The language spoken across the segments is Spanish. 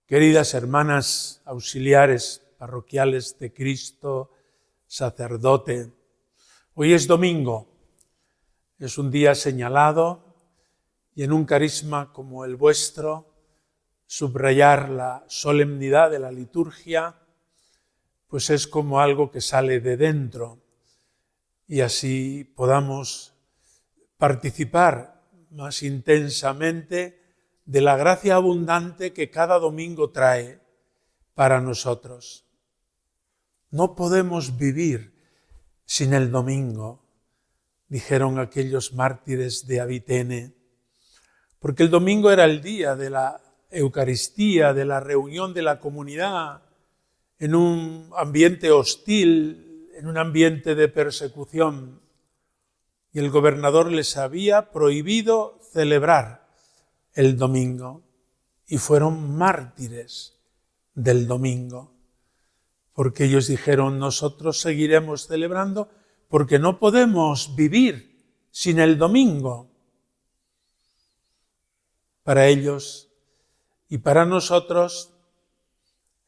Queridas hermanas auxiliares parroquiales de Cristo, sacerdote, hoy es domingo, es un día señalado y en un carisma como el vuestro, subrayar la solemnidad de la liturgia, pues es como algo que sale de dentro y así podamos participar más intensamente de la gracia abundante que cada domingo trae para nosotros. No podemos vivir sin el domingo, dijeron aquellos mártires de Avitene, porque el domingo era el día de la Eucaristía, de la reunión de la comunidad, en un ambiente hostil, en un ambiente de persecución, y el gobernador les había prohibido celebrar el domingo, y fueron mártires del domingo, porque ellos dijeron, nosotros seguiremos celebrando porque no podemos vivir sin el domingo. Para ellos y para nosotros,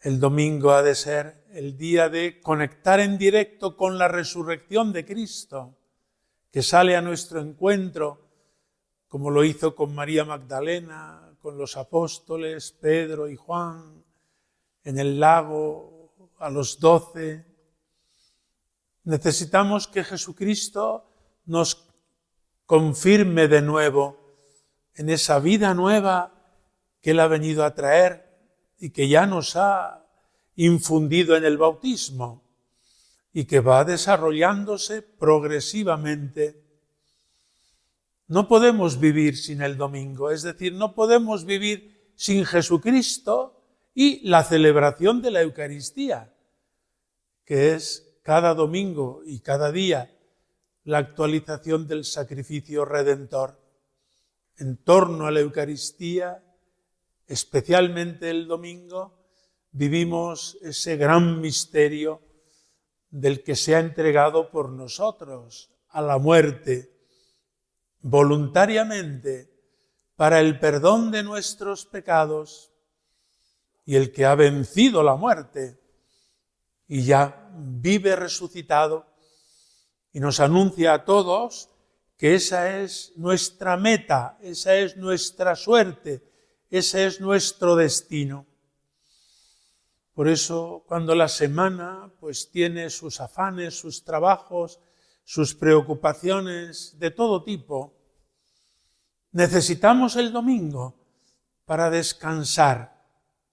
el domingo ha de ser el día de conectar en directo con la resurrección de Cristo, que sale a nuestro encuentro, como lo hizo con María Magdalena, con los apóstoles Pedro y Juan, en el lago a los 12. Necesitamos que Jesucristo nos confirme de nuevo en esa vida nueva que Él ha venido a traer y que ya nos ha infundido en el bautismo y que va desarrollándose progresivamente. No podemos vivir sin el domingo, es decir, no podemos vivir sin Jesucristo y la celebración de la Eucaristía, que es cada domingo y cada día la actualización del sacrificio redentor. En torno a la Eucaristía, especialmente el domingo, vivimos ese gran misterio del que se ha entregado por nosotros a la muerte, voluntariamente, para el perdón de nuestros pecados, y el que ha vencido la muerte y ya vive resucitado y nos anuncia a todos que esa es nuestra meta, esa es nuestra suerte, ese es nuestro destino. Por eso, cuando la semana pues tiene sus afanes, sus trabajos, sus preocupaciones de todo tipo, necesitamos el domingo para descansar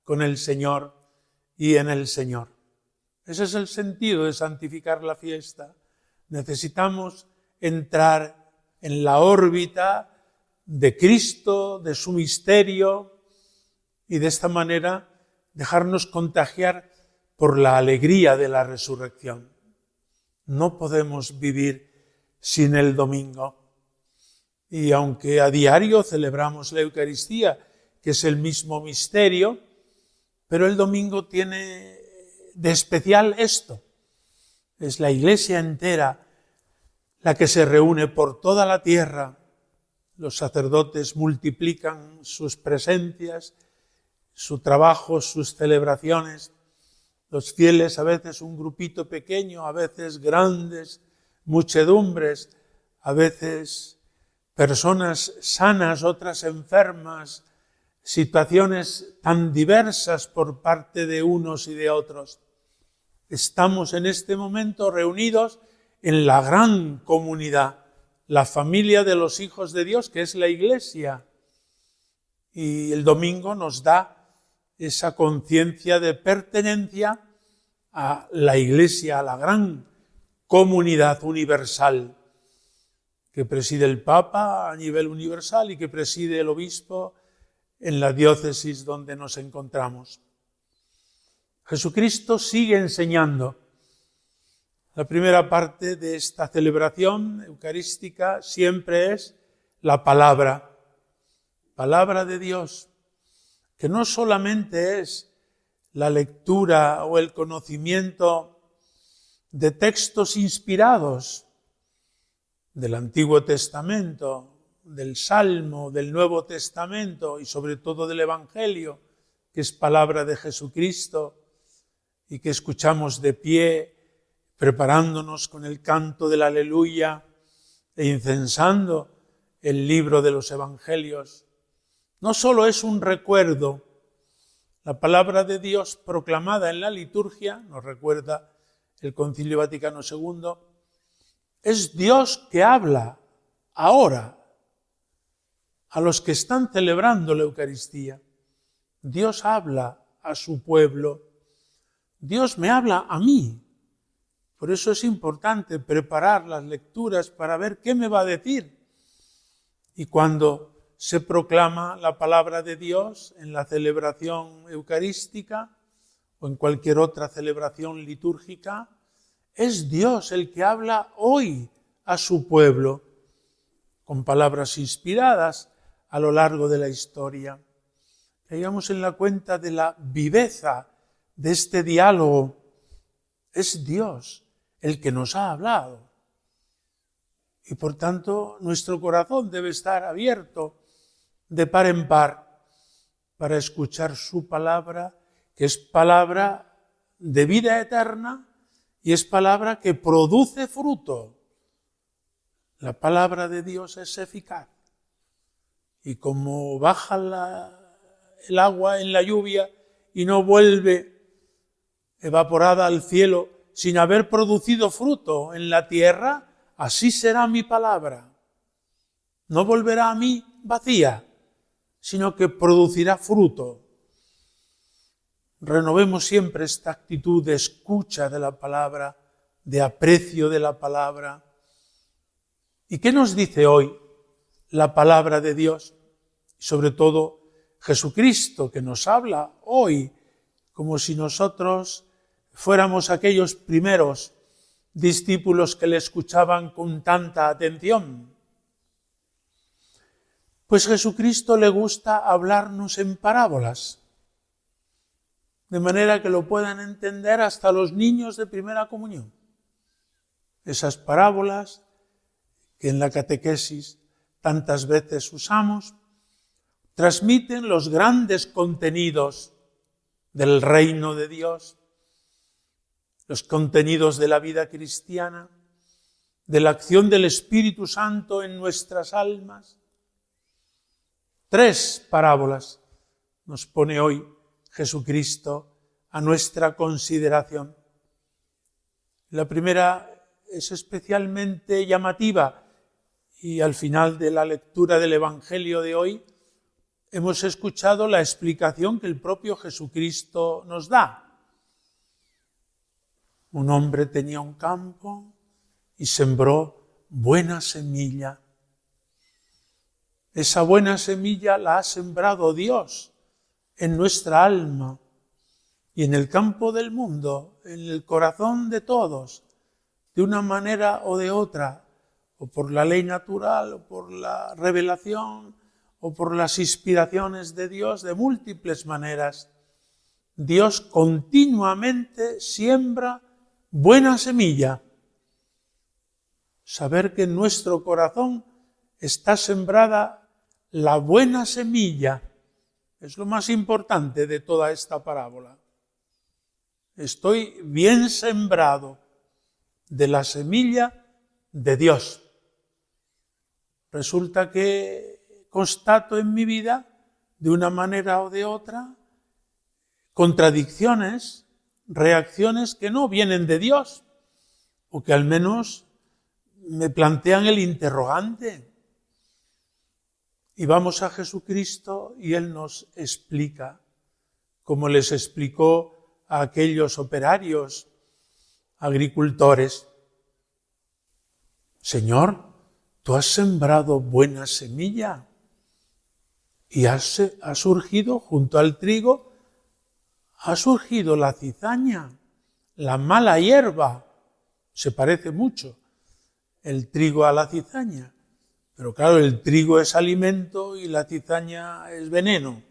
con el Señor y en el Señor. Ese es el sentido de santificar la fiesta. Necesitamos entrar en la órbita de Cristo, de su misterio, y de esta manera dejarnos contagiar por la alegría de la resurrección. No podemos vivir sin el domingo. Y aunque a diario celebramos la Eucaristía, que es el mismo misterio, pero el domingo tiene de especial esto. Es la Iglesia entera la que se reúne por toda la tierra. Los sacerdotes multiplican sus presencias, su trabajo, sus celebraciones. Los fieles, a veces un grupito pequeño, a veces grandes muchedumbres, a veces personas sanas, otras enfermas, situaciones tan diversas por parte de unos y de otros. Estamos en este momento reunidos en la gran comunidad, la familia de los hijos de Dios, que es la Iglesia. Y el domingo nos da esa conciencia de pertenencia a la Iglesia, a la gran comunidad universal que preside el Papa a nivel universal y que preside el obispo en la diócesis donde nos encontramos. Jesucristo sigue enseñando. La primera parte de esta celebración eucarística siempre es la palabra de Dios, que no solamente es la lectura o el conocimiento de textos inspirados del Antiguo Testamento, del Salmo, del Nuevo Testamento y sobre todo del Evangelio, que es palabra de Jesucristo y que escuchamos de pie, preparándonos con el canto del Aleluya e incensando el libro de los Evangelios. No solo es un recuerdo, la palabra de Dios proclamada en la liturgia, nos recuerda el Concilio Vaticano II, es Dios que habla ahora a los que están celebrando la Eucaristía. Dios habla a su pueblo. Dios me habla a mí. Por eso es importante preparar las lecturas para ver qué me va a decir. Y cuando se proclama la palabra de Dios en la celebración eucarística o en cualquier otra celebración litúrgica, es Dios el que habla hoy a su pueblo con palabras inspiradas a lo largo de la historia. Caigamos en la cuenta de la viveza de este diálogo. Es Dios el que nos ha hablado. Y por tanto, nuestro corazón debe estar abierto de par en par para escuchar su palabra, que es palabra de vida eterna y es palabra que produce fruto. La palabra de Dios es eficaz. Y como baja el agua en la lluvia y no vuelve evaporada al cielo sin haber producido fruto en la tierra, así será mi palabra. No volverá a mí vacía, sino que producirá fruto. Renovemos siempre esta actitud de escucha de la palabra, de aprecio de la palabra. ¿Y qué nos dice hoy la palabra de Dios? Sobre todo Jesucristo, que nos habla hoy como si nosotros fuéramos aquellos primeros discípulos que le escuchaban con tanta atención. Pues Jesucristo le gusta hablarnos en parábolas, de manera que lo puedan entender hasta los niños de primera comunión. Esas parábolas que en la catequesis tantas veces usamos, transmiten los grandes contenidos del reino de Dios, los contenidos de la vida cristiana, de la acción del Espíritu Santo en nuestras almas. 3 parábolas nos pone hoy Jesucristo a nuestra consideración. La primera es especialmente llamativa y al final de la lectura del Evangelio de hoy hemos escuchado la explicación que el propio Jesucristo nos da. Un hombre tenía un campo y sembró buena semilla. Esa buena semilla la ha sembrado Dios en nuestra alma y en el campo del mundo, en el corazón de todos, de una manera o de otra, o por la ley natural, o por la revelación, o por las inspiraciones de Dios, de múltiples maneras. Dios continuamente siembra buena semilla. Saber que en nuestro corazón está sembrada la buena semilla es lo más importante de toda esta parábola. Estoy bien sembrado de la semilla de Dios. Resulta que constato en mi vida, de una manera o de otra, contradicciones, reacciones que no vienen de Dios, o que al menos me plantean el interrogante. Y vamos a Jesucristo y Él nos explica, como les explicó a aquellos operarios, agricultores. Señor, tú has sembrado buena semilla y ha surgido junto al trigo, ha surgido la cizaña, la mala hierba. Se parece mucho el trigo a la cizaña. Pero claro, el trigo es alimento y la cizaña es veneno.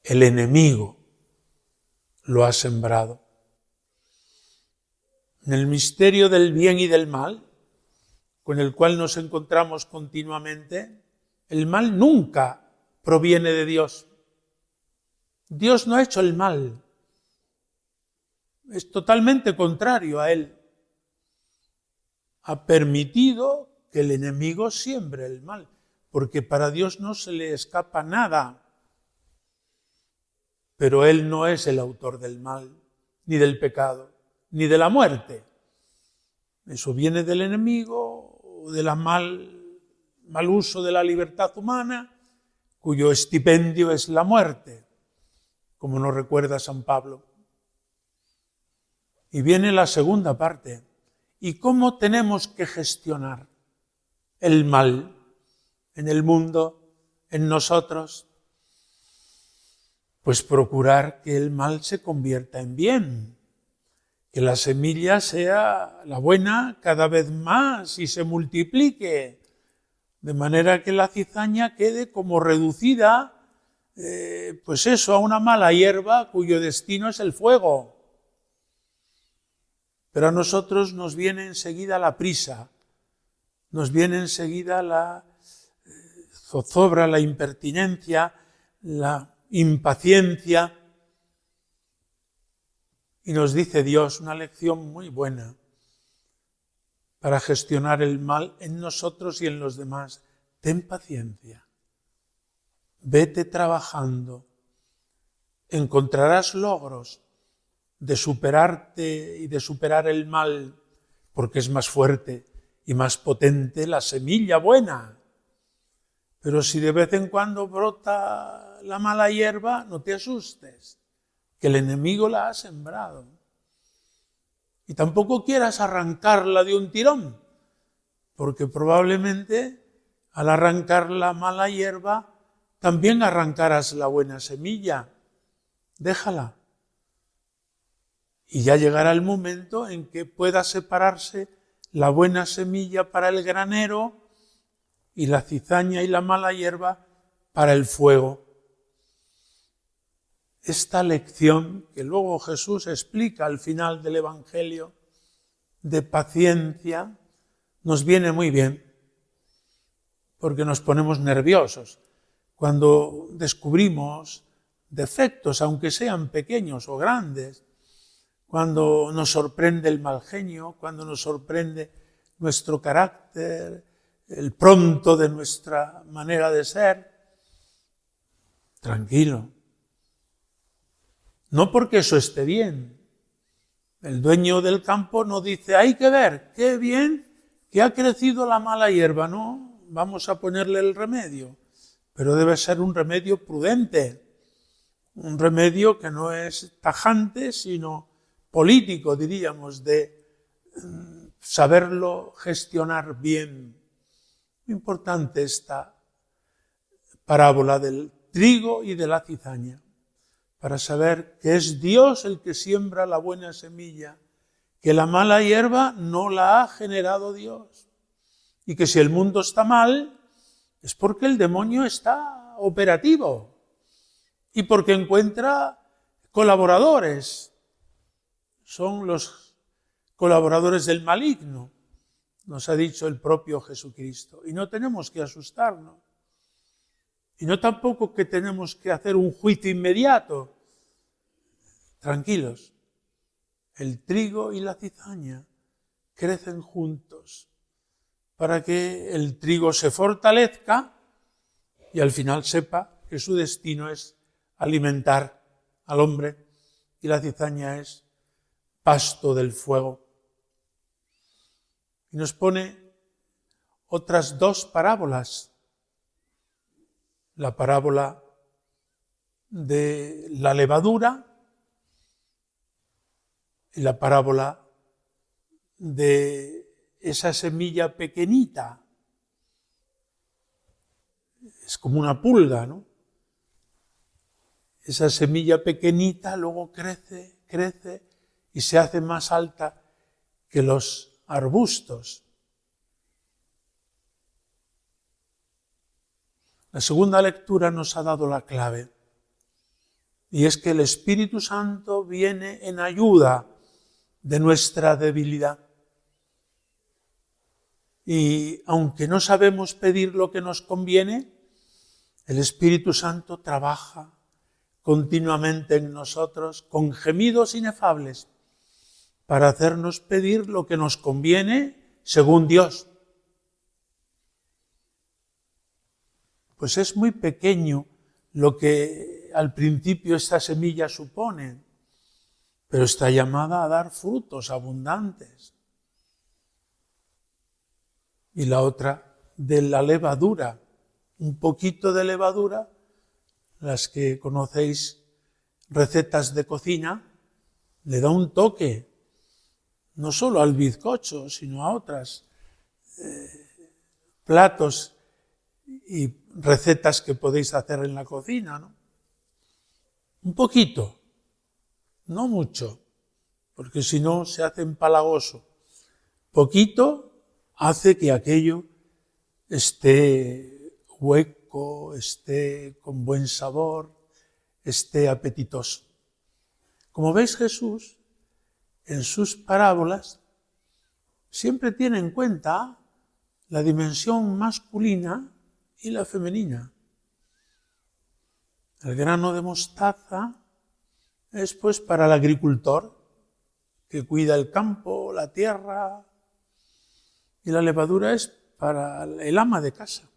El enemigo lo ha sembrado. En el misterio del bien y del mal, con el cual nos encontramos continuamente, el mal nunca proviene de Dios. Dios no ha hecho el mal. Es totalmente contrario a él. Ha permitido que el enemigo siembre el mal, porque para Dios no se le escapa nada. Pero él no es el autor del mal, ni del pecado, ni de la muerte. Eso viene del enemigo o del mal uso de la libertad humana, cuyo estipendio es la muerte, como nos recuerda San Pablo. Y viene la segunda parte. ¿Y cómo tenemos que gestionar el mal en el mundo, en nosotros? Pues procurar que el mal se convierta en bien, que la semilla sea la buena cada vez más y se multiplique, de manera que la cizaña quede como reducida, a una mala hierba cuyo destino es el fuego. Pero a nosotros nos viene enseguida la prisa, nos viene enseguida la zozobra, la impertinencia, la impaciencia. Y nos dice Dios una lección muy buena para gestionar el mal en nosotros y en los demás. Ten paciencia, vete trabajando, encontrarás logros de superarte y de superar el mal, porque es más fuerte y más potente la semilla buena. Pero si de vez en cuando brota la mala hierba, no te asustes, que el enemigo la ha sembrado. Y tampoco quieras arrancarla de un tirón, porque probablemente al arrancar la mala hierba, también arrancarás la buena semilla. Déjala. Y ya llegará el momento en que pueda separarse la buena semilla para el granero y la cizaña y la mala hierba para el fuego. Esta lección que luego Jesús explica al final del Evangelio de paciencia nos viene muy bien, porque nos ponemos nerviosos cuando descubrimos defectos, aunque sean pequeños o grandes, cuando nos sorprende el mal genio, cuando nos sorprende nuestro carácter, el pronto de nuestra manera de ser. Tranquilo. No porque eso esté bien. El dueño del campo no dice, hay que ver, qué bien que ha crecido la mala hierba, no, vamos a ponerle el remedio. Pero debe ser un remedio prudente, un remedio que no es tajante, sino político, diríamos, de saberlo gestionar bien. Muy importante esta parábola del trigo y de la cizaña, para saber que es Dios el que siembra la buena semilla, que la mala hierba no la ha generado Dios, y que si el mundo está mal, es porque el demonio está operativo, y porque encuentra colaboradores. Son los colaboradores del maligno, nos ha dicho el propio Jesucristo. Y no tenemos que asustarnos. Y no tampoco que tenemos que hacer un juicio inmediato. Tranquilos. El trigo y la cizaña crecen juntos para que el trigo se fortalezca y al final sepa que su destino es alimentar al hombre y la cizaña es pasto del fuego. Y nos pone otras dos parábolas. La parábola de la levadura y la parábola de esa semilla pequeñita. Es como una pulga, ¿no? Esa semilla pequeñita luego crece y se hace más alta que los arbustos. La segunda lectura nos ha dado la clave, y es que el Espíritu Santo viene en ayuda de nuestra debilidad. Y aunque no sabemos pedir lo que nos conviene, El Espíritu Santo trabaja continuamente en nosotros con gemidos inefables para hacernos pedir lo que nos conviene según Dios. Pues es muy pequeño lo que al principio esta semilla supone, pero está llamada a dar frutos abundantes. Y la otra, de la levadura, un poquito de levadura, las que conocéis recetas de cocina, le da un toque, no solo al bizcocho, sino a otras platos y recetas que podéis hacer en la cocina, ¿no? Un poquito, no mucho, porque si no se hace empalagoso. Poquito hace que aquello esté hueco, esté con buen sabor, esté apetitoso. Como veis, Jesús, en sus parábolas, siempre tiene en cuenta la dimensión masculina y la femenina. El grano de mostaza es pues para el agricultor que cuida el campo, la tierra, y la levadura es para el ama de casa.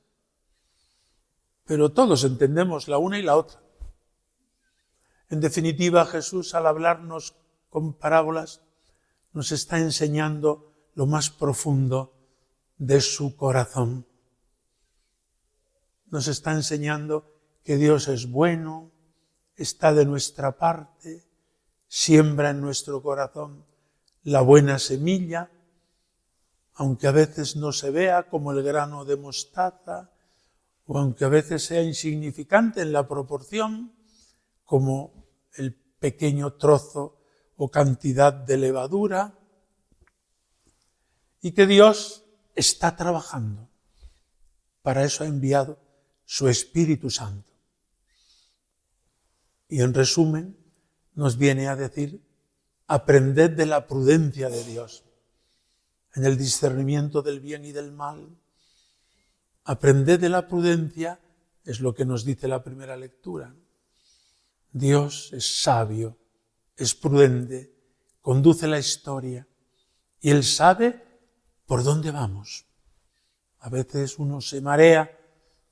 Pero todos entendemos la una y la otra. En definitiva, Jesús, al hablarnos con parábolas, nos está enseñando lo más profundo de su corazón. Nos está enseñando que Dios es bueno, está de nuestra parte, siembra en nuestro corazón la buena semilla, aunque a veces no se vea como el grano de mostaza, o aunque a veces sea insignificante en la proporción, como el pequeño trozo o cantidad de levadura, y que Dios está trabajando. Para eso ha enviado su Espíritu Santo. Y en resumen, nos viene a decir, aprended de la prudencia de Dios, en el discernimiento del bien y del mal. Aprended de la prudencia, es lo que nos dice la primera lectura. Dios es sabio, es prudente, conduce la historia y Él sabe por dónde vamos. A veces uno se marea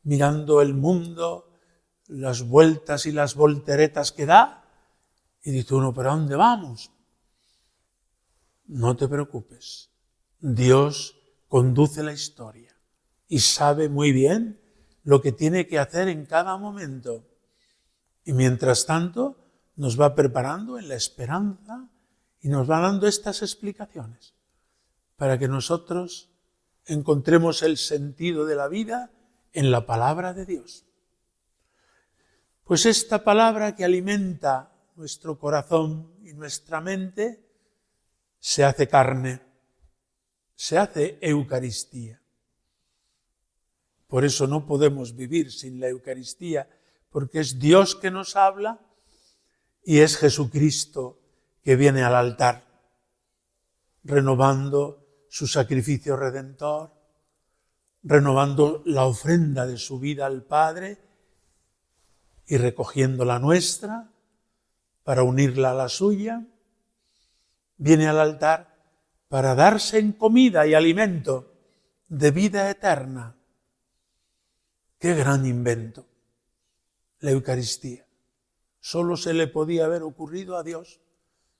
mirando el mundo, las vueltas y las volteretas que da, y dice uno, ¿pero a dónde vamos? No te preocupes, Dios conduce la historia y sabe muy bien lo que tiene que hacer en cada momento. Y mientras tanto nos va preparando en la esperanza y nos va dando estas explicaciones para que nosotros encontremos el sentido de la vida en la palabra de Dios. Pues esta palabra que alimenta nuestro corazón y nuestra mente se hace carne, se hace Eucaristía. Por eso no podemos vivir sin la Eucaristía, porque es Dios que nos habla y es Jesucristo que viene al altar, renovando su sacrificio redentor, renovando la ofrenda de su vida al Padre y recogiendo la nuestra para unirla a la suya. Viene al altar para darse en comida y alimento de vida eterna. ¡Qué gran invento! La Eucaristía. Solo se le podía haber ocurrido a Dios,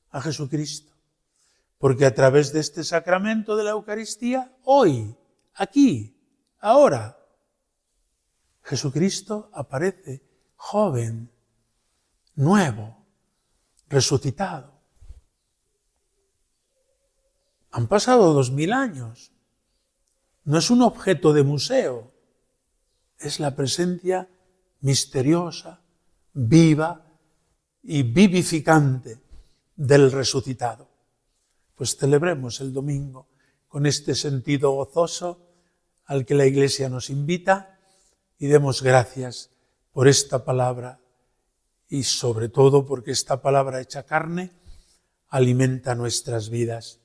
a Jesucristo, porque a través de este sacramento de la Eucaristía, hoy, aquí, ahora, Jesucristo aparece joven, nuevo, resucitado. Han pasado 2000 años. No es un objeto de museo, es la presencia misteriosa, viva y vivificante del resucitado. Pues celebremos el domingo con este sentido gozoso al que la Iglesia nos invita y demos gracias por esta palabra y sobre todo porque esta palabra hecha carne alimenta nuestras vidas.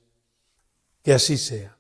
Que así sea.